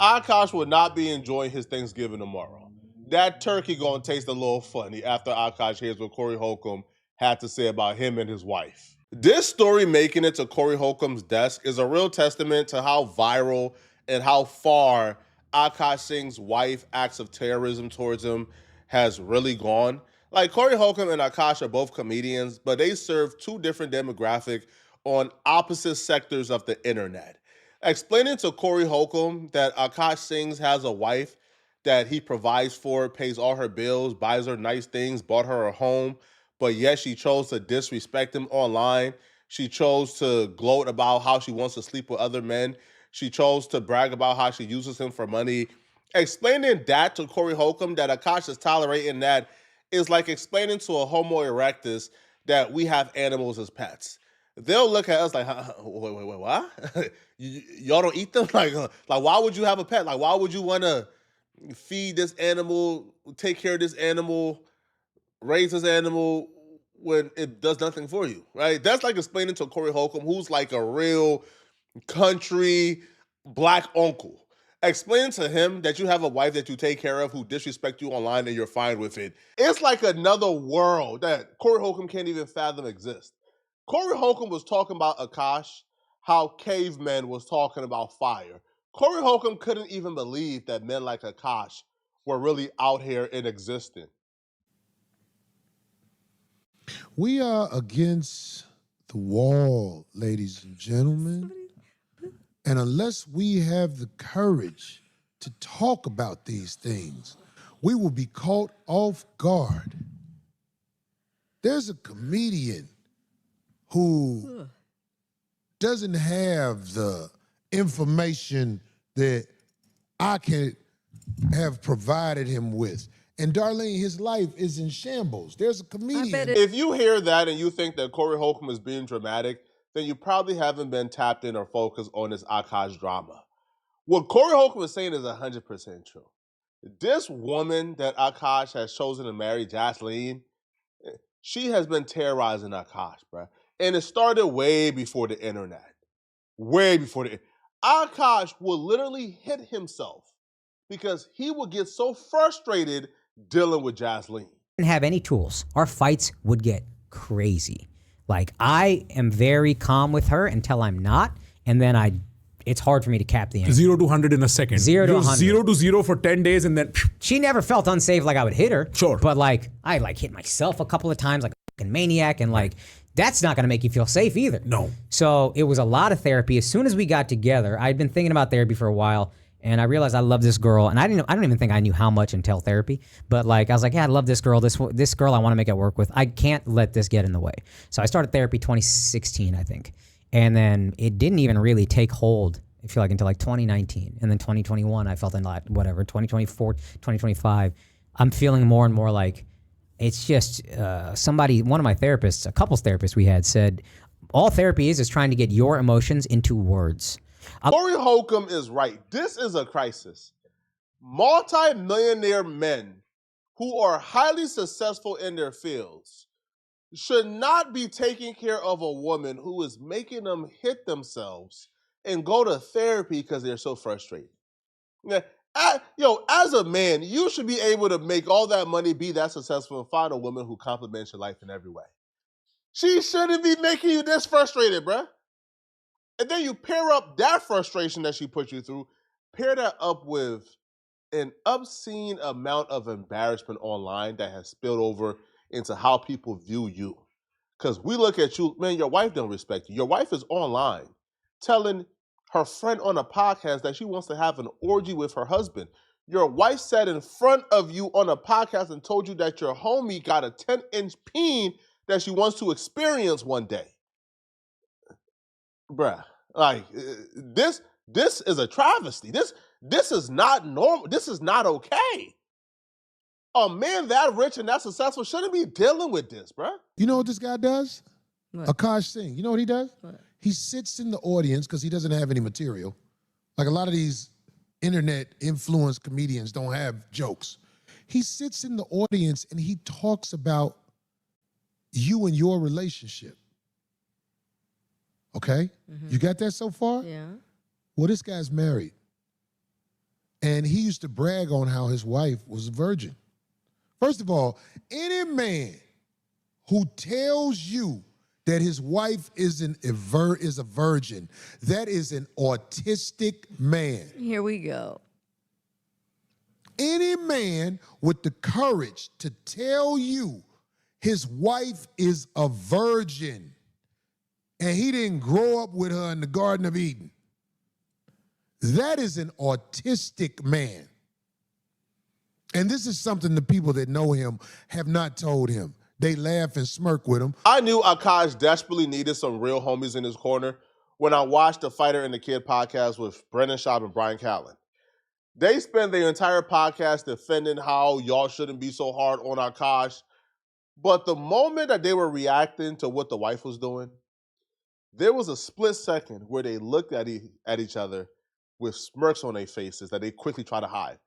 Akash will not be enjoying his Thanksgiving tomorrow. That turkey gonna taste a little funny after Akash hears what Corey Holcomb had to say about him and his wife. This story making it to Corey Holcomb's desk is a real testament to how viral and how far Akash Singh's wife acts of terrorism towards him has really gone. Like Corey Holcomb and Akash are both comedians, but they serve two different demographics on opposite sectors of the internet. Explaining to Corey Holcomb that Akash Singh has a wife that he provides for, pays all her bills, buys her nice things, bought her a home, but yet she chose to disrespect him online. She chose to gloat about how she wants to sleep with other men. She chose to brag about how she uses him for money. Explaining that to Corey Holcomb, that Akash is tolerating that, is like explaining to a Homo erectus that we have animals as pets. They'll look at us like, wait, what? Y'all don't eat them? Like, why would you have a pet? Like, why would you want to feed this animal, take care of this animal, raise this animal when it does nothing for you, right? That's like explaining to Corey Holcomb, who's like a real country black uncle. Explain to him that you have a wife that you take care of who disrespect you online and you're fine with it. It's like another world that Corey Holcomb can't even fathom exists. Corey Holcomb was talking about Akash, how cavemen was talking about fire. Corey Holcomb couldn't even believe that men like Akash were really out here in existence. We are against the wall, ladies and gentlemen. And unless we have the courage to talk about these things, we will be caught off guard. There's a comedian who doesn't have the information that I can have provided him with. And Darlene, his life is in shambles. There's a comedian. If you hear that and you think that Corey Holcomb is being dramatic, then you probably haven't been tapped in or focused on this Akash drama. What Corey Holcomb is saying is 100% true. This woman that Akash has chosen to marry, Jasleen, she has been terrorizing Akash, bruh. And it started way before the internet. Way before the Akash will literally hit himself because he would get so frustrated dealing with Jasleen. Didn't have any tools. Our fights would get crazy. Like, I am very calm with her until I'm not, and then it's hard for me to cap the end. 0 to 100 in a second. 0 to 100. 0 to 0 for 10 days and then... She never felt unsafe like I would hit her. Sure. But like, I like hit myself a couple of times like a fucking maniac, and like, that's not gonna make you feel safe either. No. So it was a lot of therapy. As soon as we got together, I'd been thinking about therapy for a while, and I realized I love this girl, and I don't even think I knew how much until therapy, but like, I was like, yeah, I love this girl. This girl I want to make it work with. I can't let this get in the way. So I started therapy 2016, I think. And then it didn't even really take hold, I feel like, until like 2019. And then 2021, I felt a lot, whatever, 2024, 2025, I'm feeling more and more like, it's just one of my therapists, a couples therapist we had, said, all therapy is trying to get your emotions into words. Corey Holcomb is right. This is a crisis. Multi-millionaire men who are highly successful in their fields should not be taking care of a woman who is making them hit themselves and go to therapy because they're so frustrated. As a man, you should be able to make all that money, be that successful, and find a woman who complements your life in every way. She shouldn't be making you this frustrated, bruh. And then you pair up that frustration that she put you through, pair that up with an obscene amount of embarrassment online that has spilled over into how people view you. Because we look at you, man, your wife don't respect you. Your wife is online telling her friend on a podcast that she wants to have an orgy with her husband. Your wife sat in front of you on a podcast and told you that your homie got a 10-inch peen that she wants to experience one day. Bruh, like, this is a travesty. This is not normal. This is not okay. A man that rich and that successful shouldn't be dealing with this, bruh. You know what this guy does? What? Akash Singh. You know what he does? What? He sits in the audience because he doesn't have any material. Like a lot of these internet influenced comedians don't have jokes. He sits in the audience and he talks about you and your relationship. Okay? You got that so far? Yeah. Well, this guy's married. And he used to brag on how his wife was a virgin. First of all, any man who tells you that his wife is a virgin, that is an autistic man. Here we go. Any man with the courage to tell you his wife is a virgin and he didn't grow up with her in the Garden of Eden, that is an autistic man. And this is something the people that know him have not told him. They laugh and smirk with him. I knew Akaash desperately needed some real homies in his corner when I watched the Fighter and the Kid podcast with Brendan Schaub and Brian Callen. They spend their entire podcast defending how y'all shouldn't be so hard on Akaash. But the moment that they were reacting to what the wife was doing, there was a split second where they looked at each other with smirks on their faces that they quickly try to hide.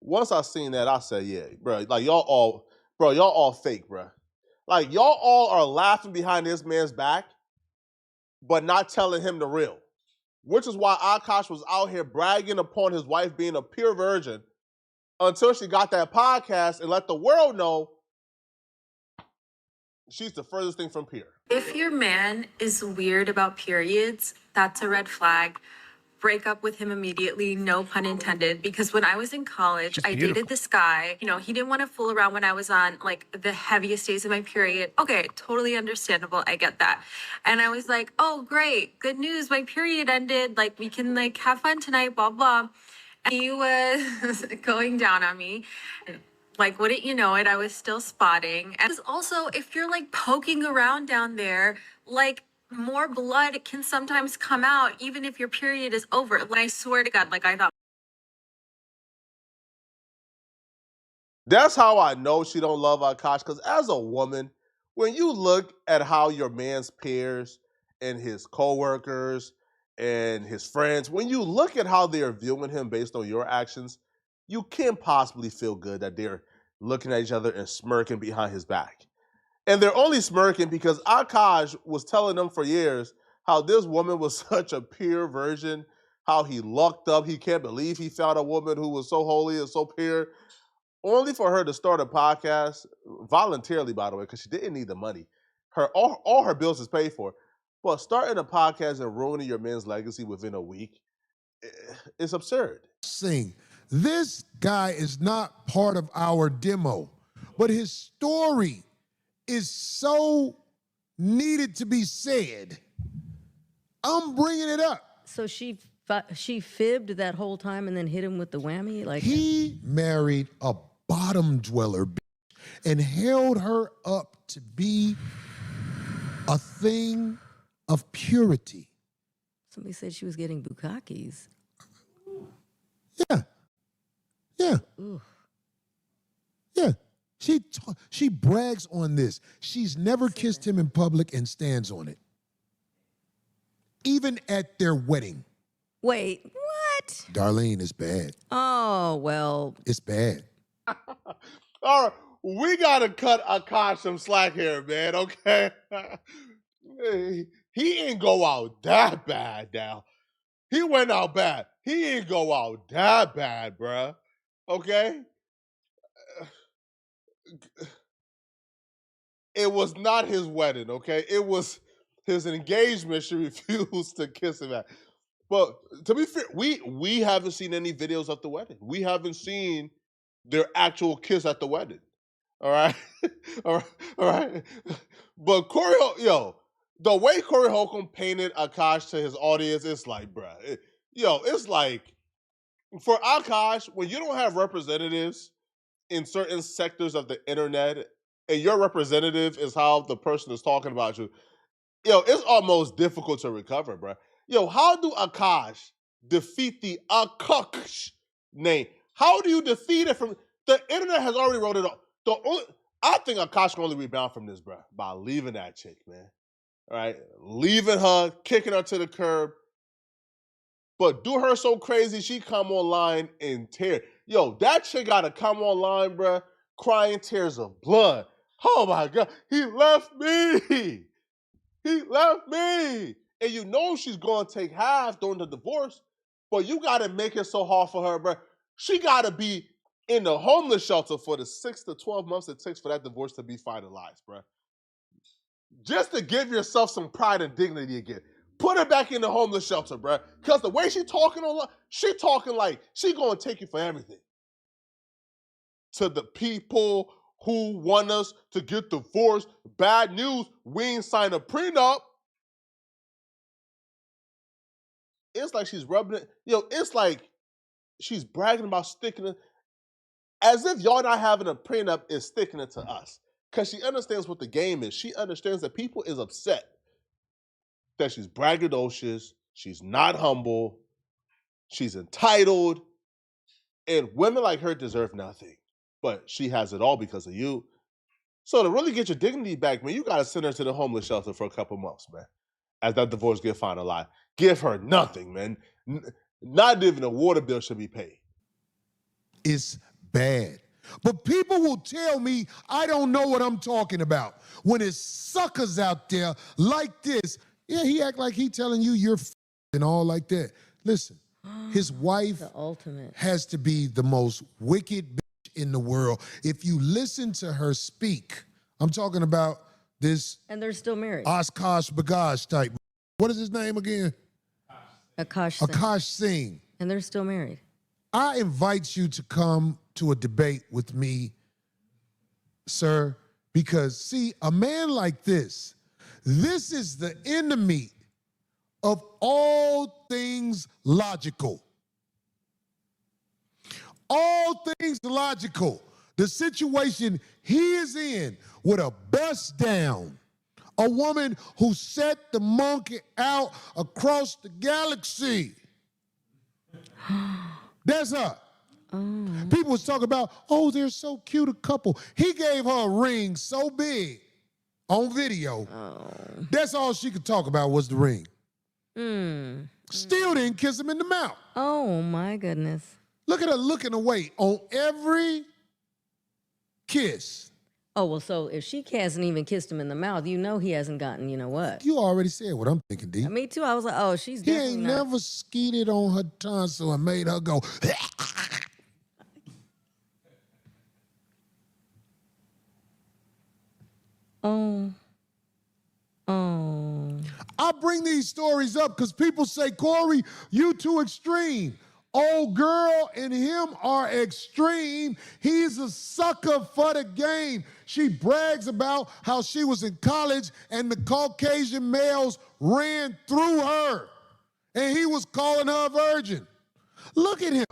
Once I seen that, I said, yeah, bro, like y'all all fake, bro. Like y'all all are laughing behind this man's back, but not telling him the real. Which is why Akaash was out here bragging upon his wife being a pure virgin until she got that podcast and let the world know she's the furthest thing from pure. If your man is weird about periods, that's a red flag. Break up with him immediately, no pun intended. Because when I was in college, I dated this guy. You know, he didn't want to fool around when I was on like the heaviest days of my period. Okay, totally understandable. I get that. And I was like, oh, great. Good news. My period ended. Like, we can like have fun tonight, blah, blah. And he was going down on me. Like, wouldn't you know it, I was still spotting. And also, if you're like poking around down there, like more blood can sometimes come out even if your period is over. Like, I swear to God, like I thought. That's how I know she don't love Akaash, because as a woman, when you look at how your man's peers and his coworkers and his friends, when you look at how they're viewing him based on your actions, you can't possibly feel good that they're looking at each other and smirking behind his back. And they're only smirking because Akaash was telling them for years how this woman was such a pure virgin, how he lucked up. He can't believe he found a woman who was so holy and so pure, only for her to start a podcast, voluntarily, by the way, because she didn't need the money. All her bills is paid for. But starting a podcast and ruining your man's legacy within a week, it's absurd. Singh, this guy is not part of our demo, but his story is so needed to be said. I'm bringing it up. So she fibbed that whole time and then hit him with the whammy? Like, he married a bottom dweller and held her up to be a thing of purity. somebody said she was getting bukakis. Yeah. Yeah. Ooh. Yeah. She brags on this. She's never kissed him in public and stands on it. Even at their wedding. Wait, what? Darlene, it's bad. Oh, well. It's bad. All right, we gotta cut Akaash some slack here, man, okay? He ain't go out that bad now. He went out bad. He ain't go out that bad, bruh. Okay? It was not his wedding, okay? It was his engagement she refused to kiss him at. But to be fair, we haven't seen any videos of the wedding. We haven't seen their actual kiss at the wedding. All right? All right? But the way Corey Holcomb painted Akaash to his audience, it's like, bruh. It's like, for Akaash, when you don't have representatives in certain sectors of the internet, and your representative is how the person is talking about you, it's almost difficult to recover, bro. How do Akaash defeat the Akaash name? How do you defeat it from the internet? Has already wrote it off. I think Akaash can only rebound from this, bro, by leaving that chick, man. All right, leaving her, kicking her to the curb, but do her so crazy she come online and tear. That chick gotta come online, bro, crying tears of blood. Oh my God, he left me. He left me. And she's going to take half during the divorce, but you got to make it so hard for her, bro. She got to be in the homeless shelter for the 6 to 12 months it takes for that divorce to be finalized, bro. Just to give yourself some pride and dignity again. Put her back in the homeless shelter, bro. Because the way she talking like she gonna take you for everything. To the people who want us to get divorced, bad news, we ain't signed a prenup. It's like she's rubbing it. It's like she's bragging about sticking it. As if y'all not having a prenup is sticking it to us. Because she understands what the game is. She understands that people is upset that she's braggadocious, she's not humble, she's entitled, and women like her deserve nothing. But she has it all because of you. So to really get your dignity back, man, you got to send her to the homeless shelter for a couple months, man, as that divorce get finalized. Give her nothing, man. Not even a water bill should be paid. It's bad. But people will tell me I don't know what I'm talking about. When it's suckers out there like this, yeah, he act like he telling you you're and all like that. Listen, his wife The ultimate. has to be the most wicked bitch in the world. If you listen to her speak, I'm talking about this And they're still married. Akash Bagaj type. What is his name again? Akash Singh. Akash Singh. And they're still married. I invite you to come to a debate with me, sir, because see, a man like this is the enemy of all things logical. All things logical. The situation he is in with a bust down, a woman who set the monkey out across the galaxy. That's her. People was talking about, oh, they're so cute a couple. He gave her a ring so big on video. That's all she could talk about was the ring. Still didn't kiss him in the mouth. Oh, my goodness. Look at her looking away on every kiss. Oh, well, so if she hasn't even kissed him in the mouth, you know he hasn't gotten, you know what? You already said what I'm thinking, D. Me too. I was like, oh, she's He definitely ain't not. never skeeted on her tonsil and made her go. Oh. Oh. I bring these stories up because people say, Corey, you too extreme. Old girl and him are extreme. He's a sucker for the game. She brags about how she was in college and the Caucasian males ran through her. And he was calling her a virgin. Look at him.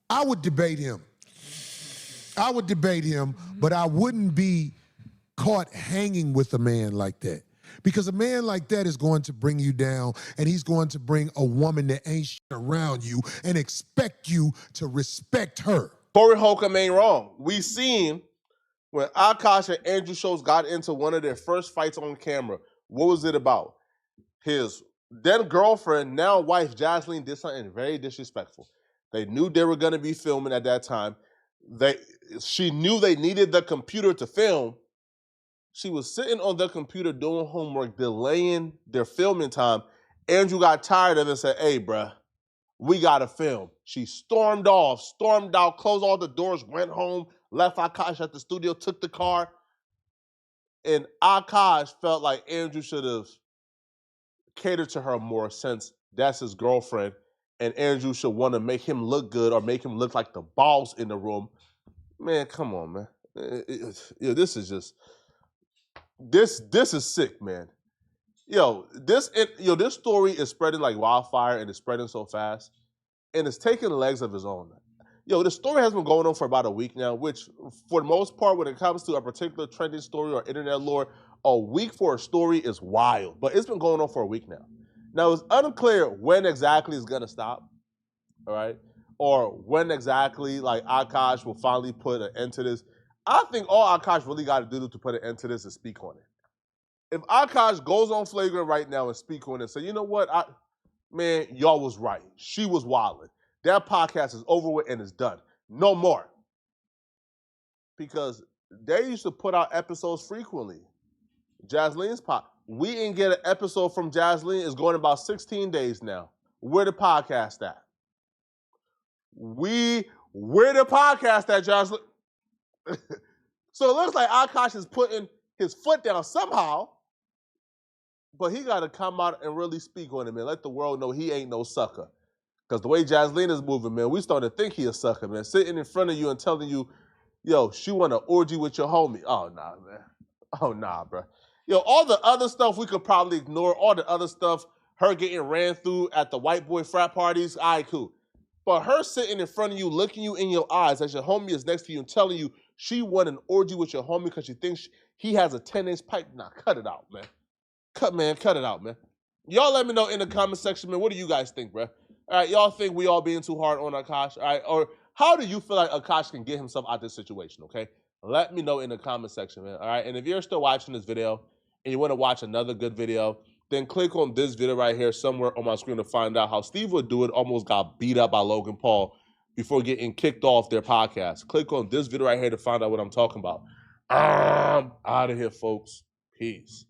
I would debate him. But I wouldn't be caught hanging with a man like that. Because a man like that is going to bring you down, and he's going to bring a woman that ain't shit around you and expect you to respect her. Corey Holcomb ain't wrong. We seen when Akash and Andrew Schultz got into one of their first fights on camera. What was it about? His then girlfriend, now wife, Jasleen, did something very disrespectful. They knew they were going to be filming at that time. She knew they needed the computer to film. She was sitting on the computer doing homework, delaying their filming time. Andrew got tired of it and said, hey, bruh, we got to film. She stormed out, closed all the doors, went home, left Akash at the studio, took the car. And Akash felt like Andrew should have catered to her more since that's his girlfriend. And Andrew should want to make him look good or make him look like the boss in the room. Man, come on, man. This is just... This is sick, man. This story is spreading like wildfire, and it's spreading so fast, and it's taking legs of its own. The story has been going on for about a week now, which for the most part, when it comes to a particular trending story or internet lore, a week for a story is wild, but it's been going on for a week now. Now, it's unclear when exactly it's going to stop, all right? Or when exactly, like, Akash will finally put an end to this. I think all Akash really got to do to put an end to this is speak on it. If Akash goes on Flagrant right now and speak on it and say, you know what, man, y'all was right. She was wilding. That podcast is over with and it's done. No more. Because they used to put out episodes frequently. Jasleen's we didn't get an episode from Jasleen. It's going about 16 days now. Where the podcast at? Where the podcast at, Josh? So it looks like Akaash is putting his foot down somehow, but he got to come out and really speak on it, man. Let the world know he ain't no sucker. Because the way Jaslyn is moving, man, we starting to think he a sucker, man. Sitting in front of you and telling you, yo, she want to orgy with your homie. Oh, nah, man. Oh, nah, bro. Yo, all the other stuff we could probably ignore. All the other stuff, her getting ran through at the white boy frat parties, all right, cool. But her sitting in front of you, looking you in your eyes as your homie is next to you and telling you she want an orgy with your homie because she thinks he has a 10-inch pipe. Nah, cut it out, man. Cut it out, man. Y'all let me know in the comment section, man. What do you guys think, bro? All right, y'all think we all being too hard on Akaash? All right, or how do you feel like Akaash can get himself out of this situation, okay? Let me know in the comment section, man. All right, and if you're still watching this video and you want to watch another good video, then click on this video right here somewhere on my screen to find out how Steve Would Do It almost got beat up by Logan Paul before getting kicked off their podcast. Click on this video right here to find out what I'm talking about. I'm out of here, folks. Peace.